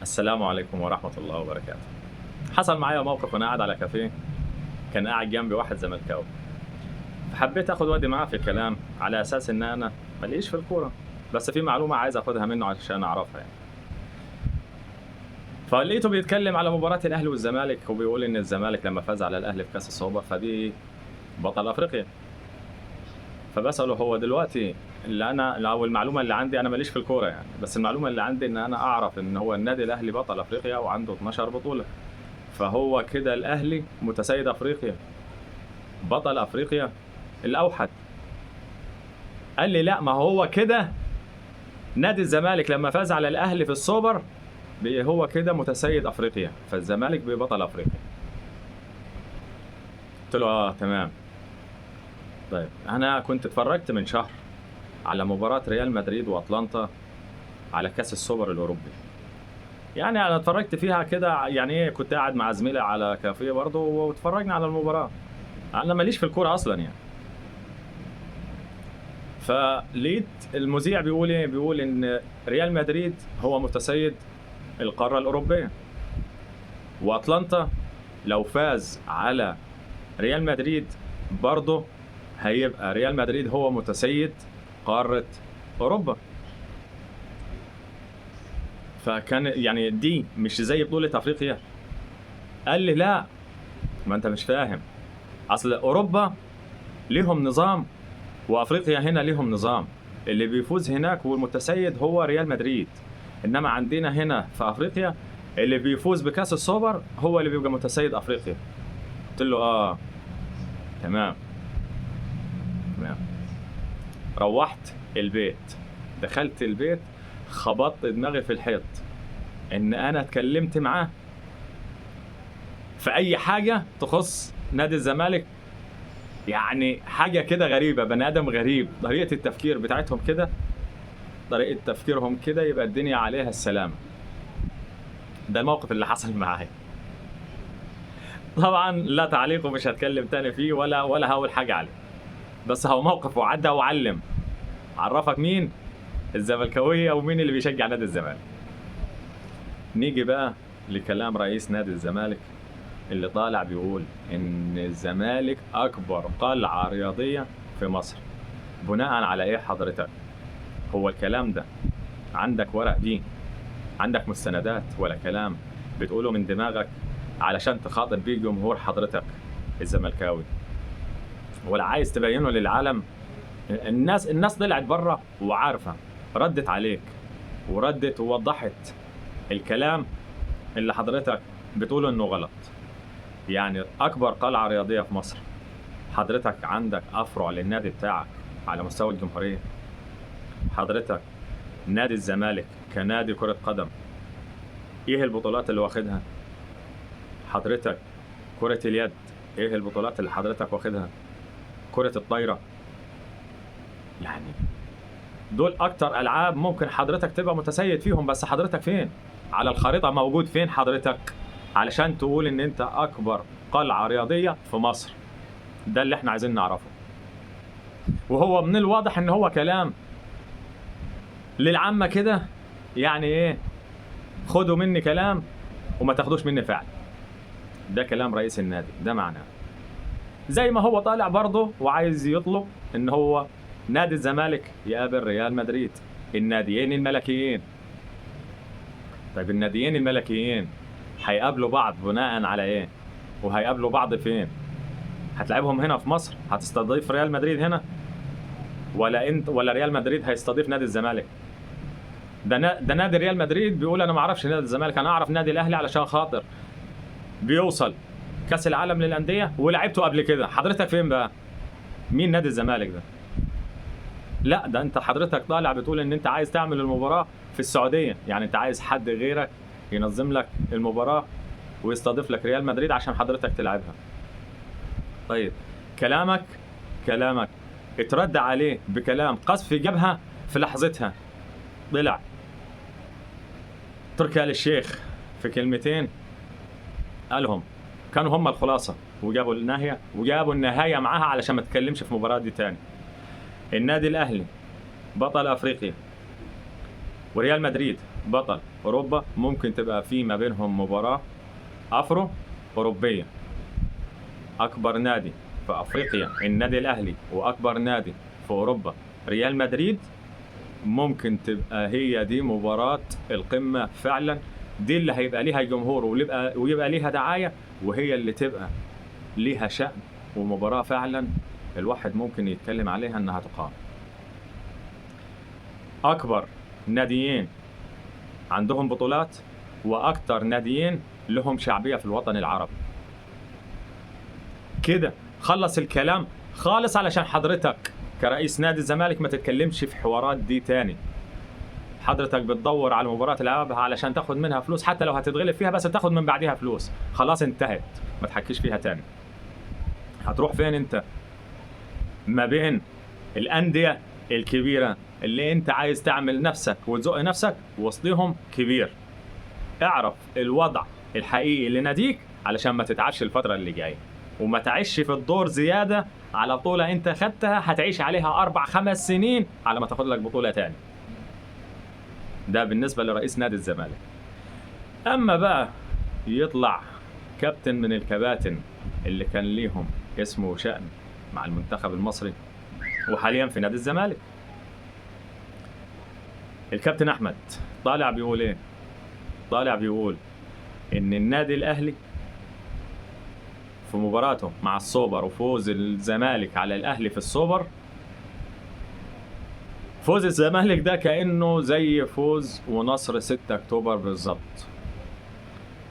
السلام عليكم ورحمة الله وبركاته. حصل معايا موقف وأنا قاعد على كافيه، كان قاعد جنبي واحد زملكاوي، فحبيت آخد وأدي معاه في الكلام على أساس إن أنا ماليش في الكورة، بس في معلومة عايز آخدها منه عشان أعرفها يعني. فلقيته بيتكلم على مباراة الأهلي والزمالك وبيقول إن الزمالك لما فاز على الأهلي في كأس السوبر فدي بطل أفريقيا. فبسأله هو دلوقتي اللي أنا أو المعلومة اللي عندي، أنا ماليش في الكورة يعني، بس المعلومة اللي عندي إن أنا أعرف إن هو النادي الأهلي بطل أفريقيا وعنده 12 بطولة. فهو كده الأهلي متسيد أفريقيا، بطل أفريقيا الأوحد. قال لي لا، ما هو كده نادي الزمالك لما فاز على الأهلي في السوبر هو كده متسيد أفريقيا، فالزمالك ببطل أفريقيا. قلت له تمام. طيب أنا كنت اتفرجت من شهر على مباراة ريال مدريد وأتلانتا على كأس السوبر الأوروبي. يعني أنا اتفرجت فيها كده، يعني إيه، كنت قاعد مع زميلي على كافيه برضه واتفرجنا على المباراة. أنا ماليش في الكورة أصلا يعني. فلقيت المذيع بيقول ايه، بيقول ان ريال مدريد هو متسيد القارة الأوروبية، وأتلانتا لو فاز على ريال مدريد برضه هيبقى ريال مدريد هو متسيد قارة أوروبا. فكان يعني دي مش زي بطولة أفريقيا. قال لي لا، ما أنت مش فاهم، أصل أوروبا ليهم نظام وأفريقيا هنا ليهم نظام. اللي بيفوز هناك والمتسيد هو ريال مدريد، إنما عندنا هنا في أفريقيا اللي بيفوز بكأس السوبر هو اللي بيبقى متسيد أفريقيا. قلت له تمام. روحت البيت، دخلت البيت، خبطت دماغي في الحيط إن أنا اتكلمت معاه في أي حاجة تخص نادي الزمالك. يعني حاجة كده غريبة، بني آدم غريب، طريقة التفكير بتاعتهم كده، طريقة تفكيرهم كده، يبقى الدنيا عليها السلام. ده الموقف اللي حصل معايا. طبعا لا تعليق ومش هتكلم تاني فيه ولا هقول حاجة عليه، بس هو موقف وعدى وعلم، عرفك مين الزملكاوية ومين اللي بيشجع نادي الزمالك. نيجي بقى لكلام رئيس نادي الزمالك اللي طالع بيقول ان الزمالك اكبر قلعة رياضية في مصر. بناء على ايه حضرتك؟ هو الكلام ده عندك ورق دي، عندك مستندات، ولا كلام بتقوله من دماغك علشان تخاطب بيه جمهور حضرتك الزملكاوي، ولا عايز تبينه للعالم؟ الناس طلعت بره وعارفة، ردت عليك وردت ووضحت الكلام اللي حضرتك بتقوله انه غلط. يعني اكبر قلعة رياضية في مصر، حضرتك عندك افرع للنادي بتاعك على مستوى الجمهورية. حضرتك نادي الزمالك كنادي كرة قدم ايه البطولات اللي واخدها؟ حضرتك كرة اليد ايه البطولات اللي حضرتك واخدها؟ كرة الطايرة، يعني دول اكتر العاب ممكن حضرتك تبقى متسيد فيهم، بس حضرتك فين على الخريطة؟ موجود فين حضرتك علشان تقول ان انت اكبر قلعة رياضية في مصر؟ ده اللي احنا عايزين نعرفه. وهو من الواضح ان هو كلام للعامة كده، يعني ايه، خدوا مني كلام وما تاخدوش مني فعل. ده كلام رئيس النادي، ده معناه زي ما هو طالع برضه وعايز يطلب ان هو نادي الزمالك يقابل ريال مدريد، الناديين الملكيين. طيب الناديين الملكيين هيقابلوا بعض بناء على ايه؟ وهيقابلوا بعض فين؟ هتلعبهم هنا في مصر؟ هتستضيف ريال مدريد هنا؟ ولا ريال مدريد هيستضيف نادي الزمالك؟ ده نادي ريال مدريد بيقول انا ما اعرفش نادي الزمالك، انا اعرف نادي الاهلي علشان خاطر بيوصل كاس العالم للانديه ولعبته قبل كده. حضرتك فين بقى؟ مين نادي الزمالك ده؟ لا، ده انت حضرتك طالع بتقول ان انت عايز تعمل المباراه في السعوديه، يعني انت عايز حد غيرك ينظم لك المباراه ويستضيف لك ريال مدريد عشان حضرتك تلعبها. طيب كلامك اترد عليه بكلام قذف جبهه في لحظتها. طلع تركي آل الشيخ في كلمتين قالهم كانوا هم الخلاصة، وجابوا النهاية معاها علشان ما تتكلمش في مباراة دي تاني. النادي الأهلي بطل أفريقيا وريال مدريد بطل اوروبا ممكن تبقى في ما بينهم مباراة افرو اوروبية. اكبر نادي في افريقيا النادي الاهلي، واكبر نادي في اوروبا ريال مدريد، ممكن تبقى هي دي مباراة القمة فعلا. دي اللي هيبقى ليها جمهور ويبقى ليها دعاية، وهي اللي تبقى ليها شأن، ومباراة فعلا الواحد ممكن يتكلم عليها انها تقام. اكبر ناديين عندهم بطولات، واكتر ناديين لهم شعبية في الوطن العربي. كده خلص الكلام خالص، علشان حضرتك كرئيس نادي الزمالك ما تتكلمش في حوارات دي تاني. حضرتك بتدور على مباراة تلعبها علشان تاخد منها فلوس، حتى لو هتتغلب فيها بس تاخد من بعدها فلوس. خلاص انتهت، ما تحكيش فيها تاني. هتروح فين انت ما بين الأندية الكبيرة اللي انت عايز تعمل نفسك وتزق نفسك وسطهم كبير؟ اعرف الوضع الحقيقي لناديك علشان ما تتعبش الفترة اللي جاية، وما تعيش في الدور زيادة على بطولة انت خدتها هتعيش عليها 4-5 سنين على ما تاخد لك بطولة تاني. ده بالنسبة لرئيس نادي الزمالك. اما بقى يطلع كابتن من الكباتن اللي كان ليهم اسمه شأن مع المنتخب المصري وحاليا في نادي الزمالك، الكابتن احمد طالع بيقول ايه؟ طالع بيقول ان النادي الاهلي في مباراته مع السوبر وفوز الزمالك على الاهلي في السوبر، فوز الزمالك ده كأنه زي فوز ونصر 6 اكتوبر بالظبط.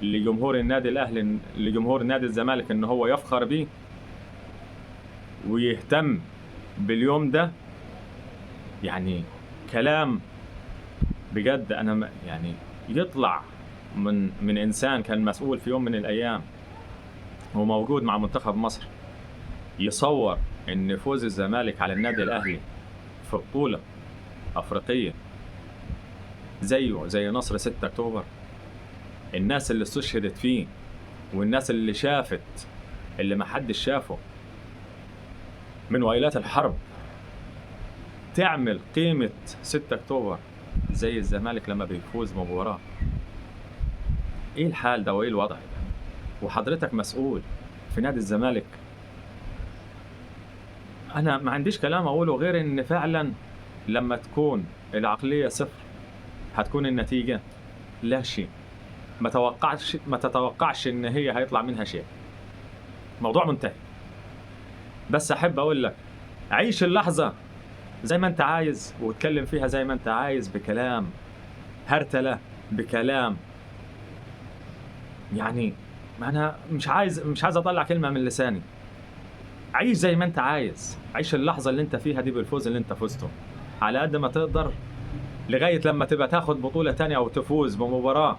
لجمهور النادي الاهلي، لجمهور نادي الزمالك، ان هو يفخر بيه ويهتم باليوم ده. يعني كلام بجد. انا يعني يطلع من انسان كان مسؤول في يوم من الايام وموجود مع منتخب مصر يصور ان فوز الزمالك على النادي الاهلي في بطولة افريقية زيه زي نصر 6 اكتوبر. الناس اللي استشهدت فيه والناس اللي شافت اللي ما حدش شافه من ويلات الحرب تعمل قيمة 6 اكتوبر زي الزمالك لما بيفوز مباراة. ايه الحال ده وايه الوضع ده؟ وحضرتك مسؤول في نادي الزمالك. انا ما عنديش كلام اقوله غير ان فعلا لما تكون العقلية صفر هتكون النتيجة لا شيء. ما تتوقعش ان هي هيطلع منها شيء. موضوع منتهي. بس احب اقول لك عيش اللحظة زي ما انت عايز واتكلم فيها زي ما انت عايز، بكلام هرتلة، بكلام يعني انا مش عايز اطلع كلمة من لساني. عيش زي ما انت عايز، عيش اللحظة اللي انت فيها دي بالفوز اللي انت فزته على قد ما تقدر، لغاية لما تبقى تاخد بطولة تانية او تفوز بمباراة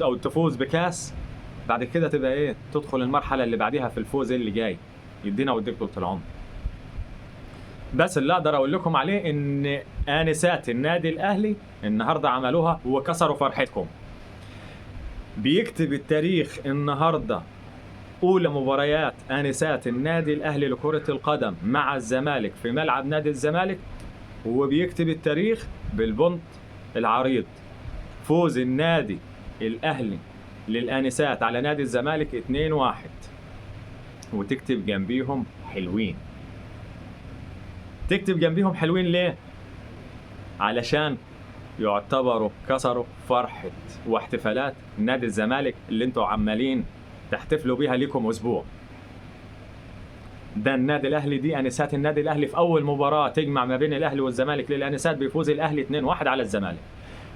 او تفوز بكاس. بعد كده تبقى ايه؟ تدخل المرحلة اللي بعدها في الفوز اللي جاي يدينا ويديك طول العمر. بس اللي اقدر اقول لكم عليه ان آنسات النادي الاهلي النهارده عملوها وكسروا فرحتكم. بيكتب التاريخ النهارده اولى مباريات آنسات النادي الاهلي لكرة القدم مع الزمالك في ملعب نادي الزمالك، وبيكتب التاريخ بالبنط العريض. فوز النادي الاهلي للآنسات على نادي الزمالك 2-1، وتكتب جنبيهم حلوين. تكتب جنبيهم حلوين ليه؟ علشان يعتبروا كسروا فرحة واحتفالات نادي الزمالك اللي انتوا عمالين تحتفلوا بيها ليكم اسبوع. ده النادي الاهلي، دي آنسات النادي الاهلي في اول مباراة تجمع ما بين الاهلي والزمالك للآنسات بيفوز الاهلي 2-1 على الزمالك.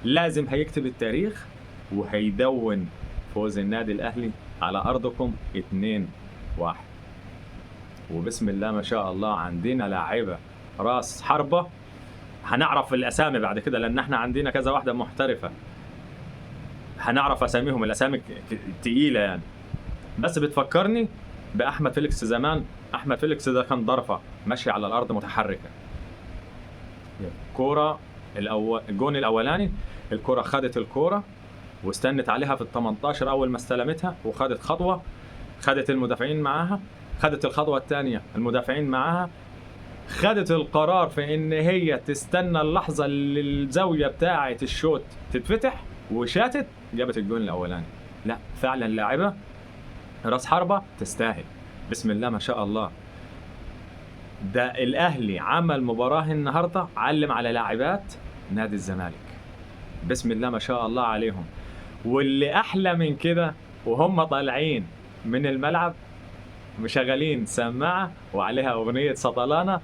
لازم هيكتب التاريخ وهيدون فوز النادي الاهلي على ارضكم 2-1. وبسم الله ما شاء الله عندنا لاعيبه راس حربة. هنعرف الاسامي بعد كده لان احنا عندنا كذا واحدة محترفة، هنعرف اساميهم. الاسامي تقيلة يعني، بس بتفكرني باحمد فيليكس زمان. احمد فيليكس ده كان ضرفة ماشي على الارض متحركة. كورة الجون الاولاني، الكرة خدت الكرة واستنت عليها في ال18 اول ما استلمتها، وخدت خطوة، خدت المدافعين معاها، خدت الخطوة الثانية المدافعين معاها، خدت القرار في ان هي تستنى اللحظة اللي الزاوية بتاعة الشوط تتفتح وشاتت جابت الجون الاولاني. لا فعلا لاعبه راس حربه تستاهل، بسم الله ما شاء الله. ده الاهلي عمل مباراه النهارده علم على لاعبات نادي الزمالك، بسم الله ما شاء الله عليهم. واللي احلى من كده وهم طالعين من الملعب مشغلين سماعه وعليها اغنيه سطلانه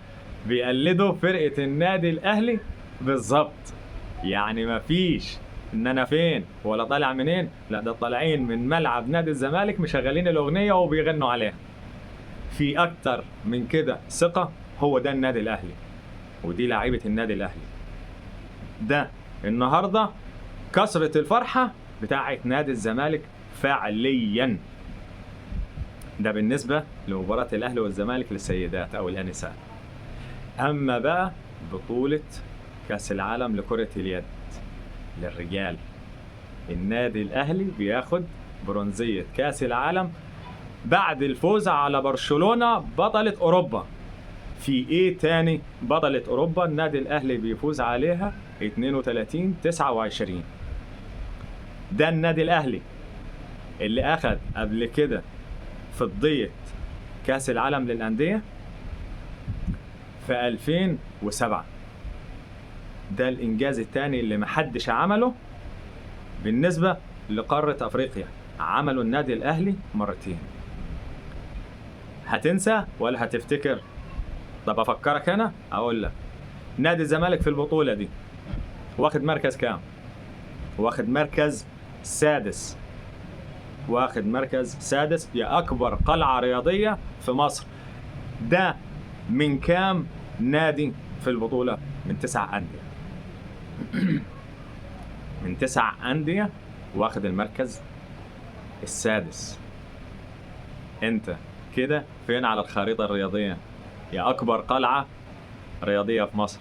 بيقلدوا فرقه النادي الاهلي بالظبط. يعني ما فيش ان انا فين ولا طالع منين، لا ده طالعين من ملعب نادي الزمالك مشغلين الاغنيه وبيغنوا عليها. في اكتر من كده ثقه، هو ده النادي الاهلي ودي لاعيبه النادي الاهلي. ده النهارده كسرة الفرحه بتاعه نادي الزمالك فعليا. ده بالنسبه لمباراه الاهلي والزمالك للسيدات او الانسات. اما بقى بطوله كاس العالم لكره اليد للرجال، النادي الاهلي بياخد برونزيه كاس العالم بعد الفوز على برشلونه بطله اوروبا. في ايه تاني بطله اوروبا النادي الاهلي بيفوز عليها 32-29. ده النادي الاهلي اللي اخد قبل كده فضيه كاس العالم للانديه في 2007. ده الانجاز الثاني اللي محدش عمله بالنسبه لقاره افريقيا، عملوا النادي الاهلي مرتين. هتنسى ولا هتفتكر؟ طب افكرك انا اقول لك، نادي الزمالك في البطوله دي واخد مركز كام؟ واخد مركز سادس. واخد مركز سادس، يا اكبر قلعه رياضيه في مصر. ده من كام نادي في البطوله؟ من 9 أندية. من 9 أندية واخد المركز السادس. انت كده فين على الخريطة الرياضية يا أكبر قلعة رياضية في مصر؟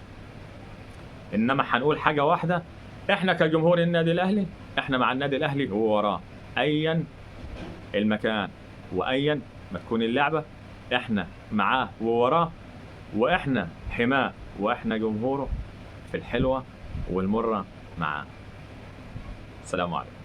إنما هنقول حاجة واحدة، إحنا كجمهور النادي الأهلي إحنا مع النادي الأهلي ووراه أيا المكان وأيا ما تكون اللعبة، إحنا معاه ووراه، وإحنا حماه وإحنا جمهوره في الحلوة والمرة معاه. السلام عليكم.